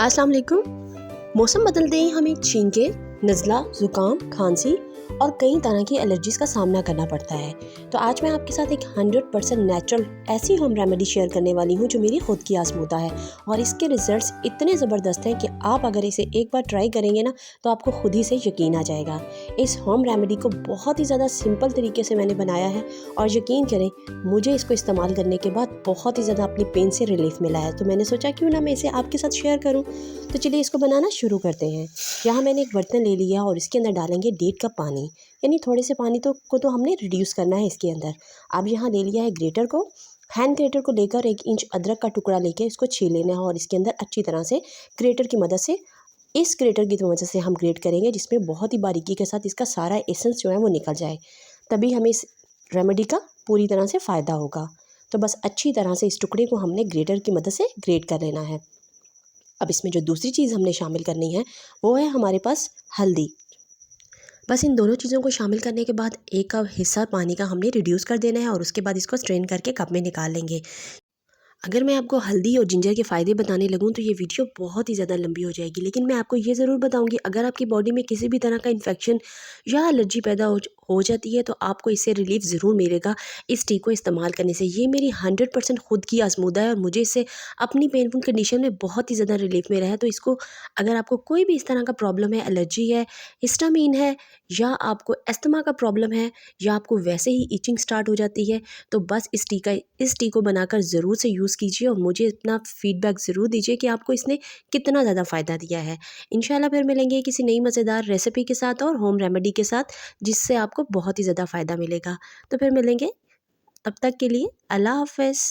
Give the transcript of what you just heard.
अस्सलाम वालेकुम। मौसम बदलते ही हमें छींके, नज़ला, ज़ुकाम, खांसी और कई तरह की एलर्जीज़ का सामना करना पड़ता है। तो आज मैं आपके साथ एक 100% नेचुरल ऐसी होम रेमेडी शेयर करने वाली हूँ जो मेरी खुद की आजमूदा है और इसके रिजल्ट्स इतने ज़बरदस्त हैं कि आप अगर इसे एक बार ट्राई करेंगे ना तो आपको खुद ही से यकीन आ जाएगा। इस होम रेमेडी को बहुत ही ज़्यादा सिंपल तरीके से मैंने बनाया है और यकीन करें मुझे इसको इस्तेमाल करने के बाद बहुत ही ज़्यादा अपनी पेन से रिलीफ मिला है। तो मैंने सोचा क्यों ना मैं इसे आपके साथ शेयर करूँ। तो चलिए इसको बनाना शुरू करते हैं। यहाँ मैंने एक बर्तन ले लिया और इसके अंदर डालेंगे 1.5 कप पानी, यानी थोड़े से पानी को हमने रिड्यूस करना है इसके अंदर। अब यहाँ ले लिया है ग्रेटर को, हैंड ग्रेटर को लेकर 1 इंच अदरक का टुकड़ा लेकर इसको छील लेना है और इसके अंदर अच्छी तरह से ग्रेटर की मदद से इस ग्रेटर की मदद से हम ग्रेट करेंगे जिसमें बहुत ही बारीकी के साथ इसका सारा एसेंस जो है वो निकल जाए, तभी हमें इस रेमेडी का पूरी तरह से फ़ायदा होगा। तो बस अच्छी तरह से इस टुकड़े को हमने ग्रेटर की मदद से ग्रेट कर लेना है। अब इसमें जो दूसरी चीज़ हमने शामिल करनी है वो है हमारे पास हल्दी। बस इन दोनों चीज़ों को शामिल करने के बाद 1 कप हिस्सा पानी का हमने रिड्यूस कर देना है और उसके बाद इसको स्ट्रेन करके कप में निकाल लेंगे। अगर मैं आपको हल्दी और जिंजर के फ़ायदे बताने लगूँ तो ये वीडियो बहुत ही ज़्यादा लंबी हो जाएगी, लेकिन मैं आपको ये ज़रूर बताऊंगी अगर आपकी बॉडी में किसी भी तरह का इन्फेक्शन या एलर्जी पैदा हो जाती है तो आपको इससे रिलीफ ज़रूर मिलेगा इस टी को इस्तेमाल करने से। ये मेरी 100% खुद की आजमूदा है और मुझे इससे अपनी पेनफुल कंडीशन में बहुत ही ज़्यादा रिलीफ मिला है। तो इसको अगर आपको कोई भी इस तरह का प्रॉब्लम है, एलर्जी है, हिस्टामीन है या आपको अस्थमा का प्रॉब्लम है या आपको वैसे ही इचिंग स्टार्ट हो जाती है, तो बस इस टी को बनाकर ज़रूर से यूज़ कीजिए और मुझे अपना फीडबैक ज़रूर दीजिए कि आपको इसने कितना ज़्यादा फ़ायदा दिया है। इंशाल्लाह फिर मिलेंगे किसी नई मज़ेदार रेसिपी के साथ और होम रेमेडी के साथ जिससे आपको बहुत ही ज़्यादा फ़ायदा मिलेगा। तो फिर मिलेंगे, तब तक के लिए अल्लाह हाफ़िज़।